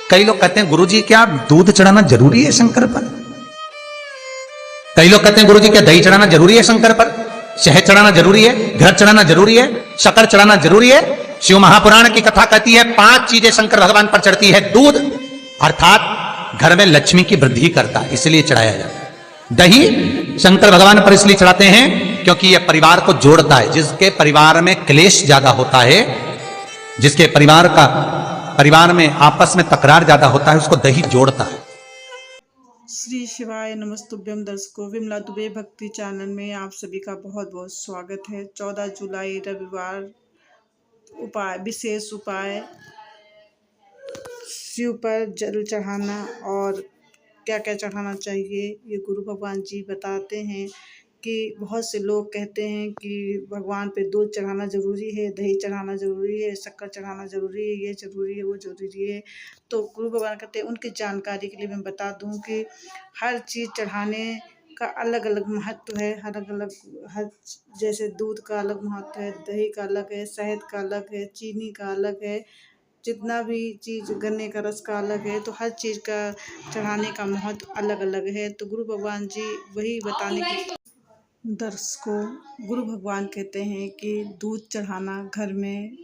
कई लोग कहते हैं गुरुजी क्या दूध चढ़ाना जरूरी है शंकर पर? कई लोग कहते हैं गुरुजी क्या दही चढ़ाना जरूरी है शंकर पर? शहद चढ़ाना जरूरी है? घर चढ़ाना जरूरी है? शक्कर चढ़ाना जरूरी है? शिव महापुराण की कथा कहती है 5 चीजें शंकर भगवान पर चढ़ती है। दूध अर्थात घर में लक्ष्मी की वृद्धि करता है, इसलिए चढ़ाया जाता है। दही शंकर भगवान पर इसलिए चढ़ाते हैं क्योंकि यह परिवार को जोड़ता है। जिसके परिवार में क्लेश ज्यादा होता है, जिसके परिवार में आपस में तकरार ज्यादा होता है, उसको दही जोड़ता है। श्री शिवाय नमस्तुभ्यम। दर्शकों, विमला दुबे भक्ति चैनल में आप सभी का बहुत बहुत स्वागत है। 14 जुलाई रविवार विशेष उपाय शिव पर जल चढ़ाना और क्या क्या चढ़ाना चाहिए, ये गुरु भगवान जी बताते हैं। कि बहुत से लोग कहते हैं कि भगवान पे दूध चढ़ाना ज़रूरी है, दही चढ़ाना ज़रूरी है, शक्कर चढ़ाना ज़रूरी है, ये ज़रूरी है, वो ज़रूरी है। तो गुरु भगवान कहते हैं, उनकी जानकारी के लिए मैं बता दूं कि हर चीज़ चढ़ाने का अलग अलग महत्व है। हर जैसे दूध का अलग महत्व है, दही का अलग है, शहद का अलग है, चीनी का अलग है, जितना भी चीज़ गन्ने का रस का अलग है। तो हर चीज़ का चढ़ाने का महत्व अलग अलग है। तो गुरु भगवान जी वही बताने की। दर्शकों, गुरु भगवान कहते हैं कि दूध चढ़ाना घर में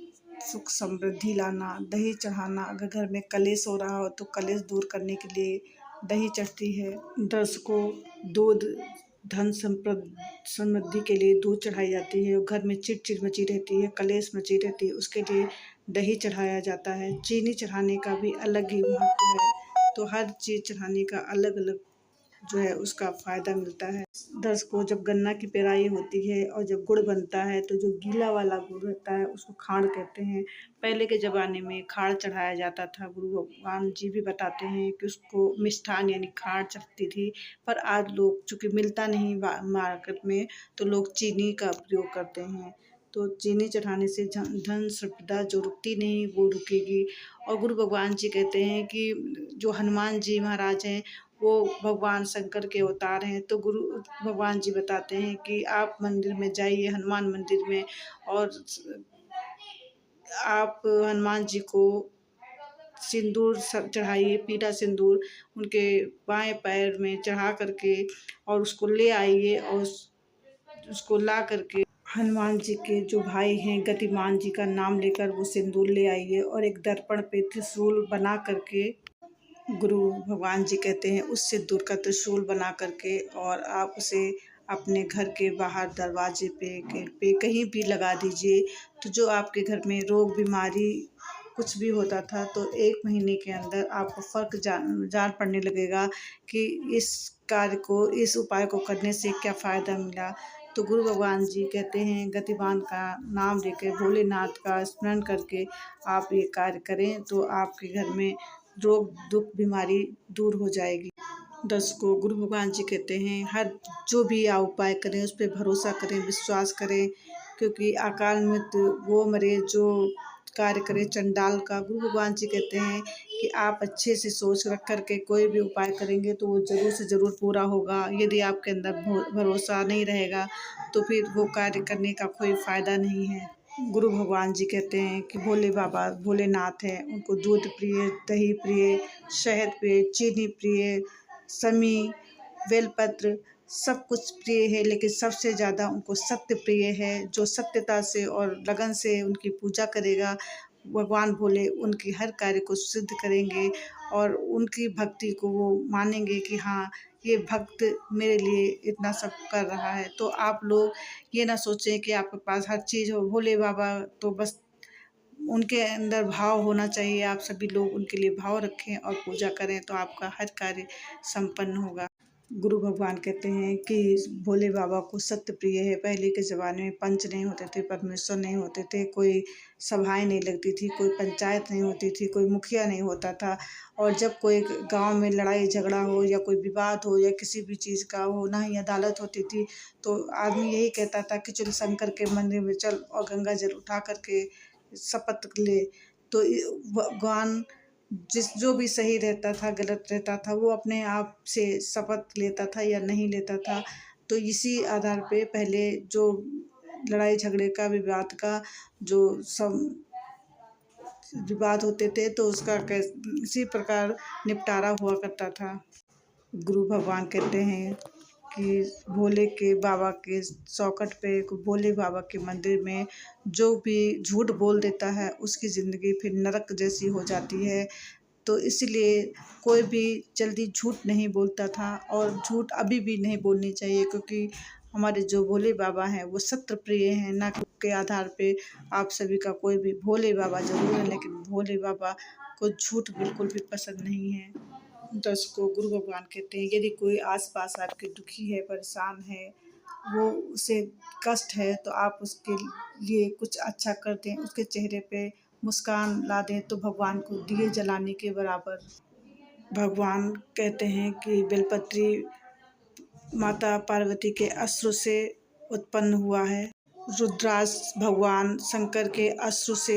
सुख समृद्धि लाना, दही चढ़ाना अगर घर में कलेश हो रहा हो तो कलेश दूर करने के लिए दही चढ़ती है। दर्शकों, दूध धन समृद्धि के लिए दूध चढ़ाई जाती है। और घर में चिड़चिड़ मची रहती है, कलेश मची रहती है, उसके लिए दही चढ़ाया जाता है। चीनी चढ़ाने का भी अलग ही महत्व है। तो हर चीज़ चढ़ाने का अलग अलग जो है उसका फ़ायदा मिलता है। दर्शकों, जब गन्ना की पेराई होती है और जब गुड़ बनता है तो जो गीला वाला गुड़ रहता है उसको खाड़ कहते हैं। पहले के ज़माने में खाड़ चढ़ाया जाता था। गुरु भगवान जी भी बताते हैं कि उसको मिष्ठान यानी खाड़ चढ़ती थी। पर आज लोग चूँकि मिलता नहीं मार्केट में, तो लोग चीनी का प्रयोग करते हैं। तो चीनी चढ़ाने से धन संपदा जो रुकती नहीं वो रुकेगी। और गुरु भगवान जी कहते हैं कि जो हनुमान जी महाराज हैं वो भगवान शंकर के अवतार हैं। तो गुरु भगवान जी बताते हैं कि आप मंदिर में जाइए, हनुमान मंदिर में, और आप हनुमान जी को सिंदूर चढ़ाइए, पीला सिंदूर उनके बाएं पैर में चढ़ा करके और उसको ले आइए। और उसको ला करके हनुमान जी के जो भाई हैं गतिमान जी का नाम लेकर वो सिंदूर ले आइए। और एक दर्पण पे त्रिशूल बना करके, गुरु भगवान जी कहते हैं उस सिंदूर का त्रिशूल बना करके और आप उसे अपने घर के बाहर दरवाजे पे, गेट पे कहीं भी लगा दीजिए। तो जो आपके घर में रोग बीमारी कुछ भी होता था तो 1 महीने के अंदर आपको फ़र्क जान पड़ने लगेगा कि इस कार्य को, इस उपाय को करने से क्या फ़ायदा मिला। तो गुरु भगवान जी कहते हैं गतिमान का नाम लेकर, भोलेनाथ का स्मरण करके आप ये कार्य करें तो आपके घर में रोग दुख बीमारी दूर हो जाएगी। दर्शकों, गुरु भगवान जी कहते हैं हर जो भी आप उपाय करें उस पर भरोसा करें, विश्वास करें, क्योंकि अकाल मृत्यु वो मरे जो कार्य करे चंडाल का। गुरु भगवान जी कहते हैं कि आप अच्छे से सोच रख करके कोई भी उपाय करेंगे तो वो ज़रूर से ज़रूर पूरा होगा। यदि आपके अंदर भरोसा नहीं रहेगा तो फिर वो कार्य करने का कोई फ़ायदा नहीं है। गुरु भगवान जी कहते हैं कि भोले बाबा भोलेनाथ हैं, उनको दूध प्रिय, दही प्रिय, शहद प्रिय, चीनी प्रिय, समी, बेलपत्र सब कुछ प्रिय है, लेकिन सबसे ज़्यादा उनको सत्य प्रिय है। जो सत्यता से और लगन से उनकी पूजा करेगा, भगवान भोले उनके हर कार्य को सिद्ध करेंगे और उनकी भक्ति को वो मानेंगे कि हाँ, ये भक्त मेरे लिए इतना सब कर रहा है। तो आप लोग ये ना सोचें कि आपके पास हर चीज़ हो, भोले बाबा तो बस उनके अंदर भाव होना चाहिए। आप सभी लोग उनके लिए भाव रखें और पूजा करें तो आपका हर कार्य संपन्न होगा। गुरु भगवान कहते हैं कि भोले बाबा को सत्य प्रिय है। पहले के ज़माने में पंच नहीं होते थे, परमेश्वर नहीं होते थे, कोई सभाएं नहीं लगती थी, कोई पंचायत नहीं होती थी, कोई मुखिया नहीं होता था। और जब कोई गांव में लड़ाई झगड़ा हो या कोई विवाद हो या किसी भी चीज़ का हो, ना ही अदालत होती थी, तो आदमी यही कहता था कि चल शंकर के मंदिर में चल और गंगा जल उठा करके शपथ ले। तो भगवान जो भी सही रहता था, गलत रहता था, वो अपने आप से शपथ लेता था या नहीं लेता था। तो इसी आधार पे पहले जो लड़ाई झगड़े का, विवाद का जो सब विवाद होते थे तो उसका इसी प्रकार निपटारा हुआ करता था। गुरु भगवान कहते हैं कि भोले के बाबा के चौखट पे, भोले बाबा के मंदिर में जो भी झूठ बोल देता है उसकी ज़िंदगी फिर नरक जैसी हो जाती है। तो इसलिए कोई भी जल्दी झूठ नहीं बोलता था और झूठ अभी भी नहीं बोलनी चाहिए, क्योंकि हमारे जो भोले बाबा हैं वो सत्य प्रिय हैं, ना के आधार पे आप सभी का कोई भी भोले बाबा ज़रूर है, लेकिन भोले बाबा को झूठ बिल्कुल भी पसंद नहीं है। दर्शकों, गुरु भगवान कहते हैं यदि कोई आसपास आपके दुखी है, परेशान है, वो उसे कष्ट है तो आप उसके लिए कुछ अच्छा कर दें, उसके चेहरे पे मुस्कान ला दें तो भगवान को दिए जलाने के बराबर। भगवान कहते हैं कि बेलपत्री माता पार्वती के अश्रु से उत्पन्न हुआ है, रुद्राक्ष भगवान शंकर के अश्रु से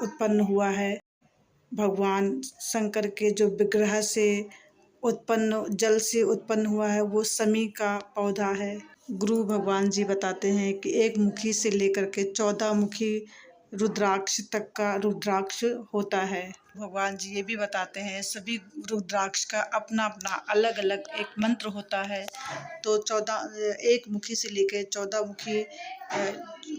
उत्पन्न हुआ है, भगवान शंकर के जो विग्रह से उत्पन्न जल से उत्पन्न हुआ है वो समी का पौधा है। गुरु भगवान जी बताते हैं कि एक मुखी से लेकर के 14 मुखी रुद्राक्ष तक का रुद्राक्ष होता है। भगवान जी ये भी बताते हैं सभी रुद्राक्ष का अपना अपना अलग अलग एक मंत्र होता है। तो 14 एक मुखी से लेकर 14 मुखी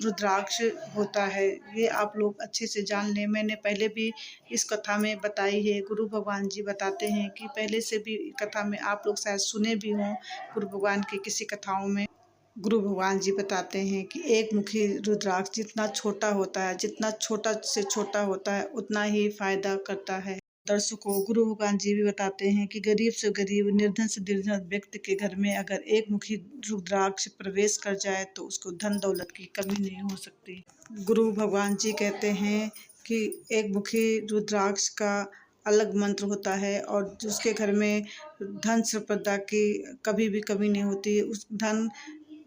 रुद्राक्ष होता है। ये आप लोग अच्छे से जान लें। मैंने पहले भी इस कथा में बताई है। गुरु भगवान जी बताते हैं कि पहले से भी कथा में आप लोग शायद सुने भी हों गुरु भगवान की किसी कथाओं में। गुरु भगवान जी बताते हैं कि एक मुखी रुद्राक्ष जितना छोटा होता है, जितना छोटा से छोटा होता है उतना ही फायदा करता है। दर्शकों, गुरु भगवान जी भी बताते हैं कि गरीब से गरीब, निर्धन से निर्धन व्यक्ति के घर में अगर एक मुखी रुद्राक्ष प्रवेश कर जाए तो उसको धन दौलत की कमी नहीं हो सकती। गुरु भगवान जी कहते हैं कि एक मुखी रुद्राक्ष का अलग मंत्र होता है और जिसके घर में धन संपदा की कभी भी कमी नहीं होती, उस धन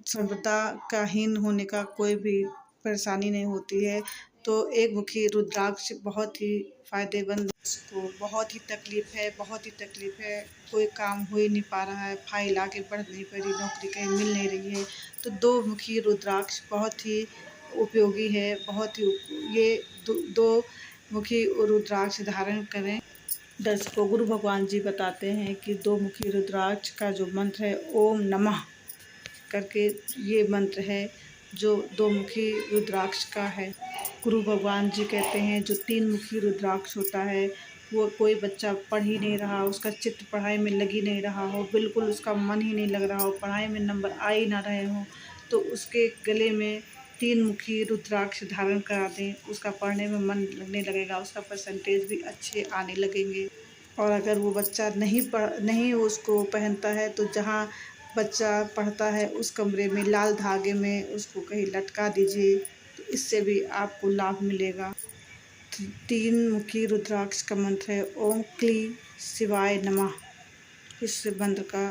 संपदा का हीन होने का कोई भी परेशानी नहीं होती है। तो एक मुखी रुद्राक्ष बहुत ही फ़ायदेमंद। उसको बहुत ही तकलीफ़ है, कोई काम हो ही नहीं पा रहा है, फाइल आगे बढ़ नहीं पा रही, नौकरी कहीं मिल नहीं रही है, तो 2 मुखी रुद्राक्ष बहुत ही उपयोगी है। बहुत ही ये 2 मुखी रुद्राक्ष धारण करें। दर्शकों, गुरु भगवान जी बताते हैं कि 2 मुखी रुद्राक्ष का जो मंत्र है ओम नमः करके ये मंत्र है जो 2 मुखी रुद्राक्ष का है। गुरु भगवान जी कहते हैं जो 3 मुखी रुद्राक्ष होता है वो कोई बच्चा पढ़ ही नहीं रहा, उसका चित्त पढ़ाई में लगी नहीं रहा हो, बिल्कुल उसका मन ही नहीं लग रहा हो, पढ़ाई में नंबर आ ही ना रहे हो, तो उसके गले में 3 मुखी रुद्राक्ष धारण करा दें, उसका पढ़ने में मन लगने लगेगा, उसका परसेंटेज भी अच्छे आने लगेंगे। और अगर वो बच्चा नहीं उसको पहनता है तो जहाँ बच्चा पढ़ता है उस कमरे में लाल धागे में उसको कहीं लटका दीजिए, तो इससे भी आपको लाभ मिलेगा। 3 मुखी रुद्राक्ष का मंत्र है ओम क्लीं शिवाय नमः। इस मंत्र का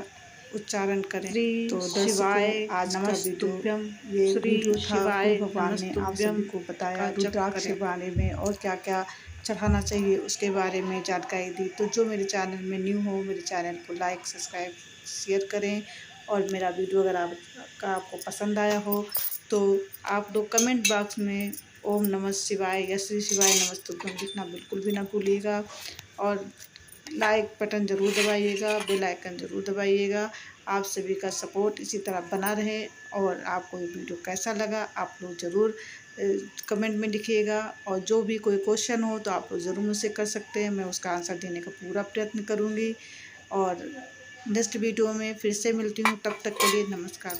उच्चारण करें। तो शिवाय आज का वीडियो ये वीडियो था। भगवान ने आप सभी को बताया रुद्राक्ष के बारे में और क्या क्या चढ़ाना चाहिए उसके बारे में जानकारी दी। तो जो मेरे चैनल में न्यू हो मेरे चैनल को लाइक सब्सक्राइब शेयर करें और मेरा वीडियो अगर आपको पसंद आया हो तो आप लोग कमेंट बॉक्स में ओम नमः शिवाय या श्री शिवाय नमस्तुभ्यं लिखना बिल्कुल भी ना भूलिएगा और लाइक बटन ज़रूर दबाइएगा, बेल आइकन ज़रूर दबाइएगा। आप सभी का सपोर्ट इसी तरह बना रहे और आपको ये वीडियो कैसा लगा आप लोग ज़रूर कमेंट में लिखिएगा और जो भी कोई क्वेश्चन हो तो आप लोग ज़रूर मुझसे कर सकते हैं, मैं उसका आंसर देने का पूरा प्रयत्न करूँगी। और नेक्स्ट वीडियो में फिर से मिलती हूँ, तब तक के लिए नमस्कार।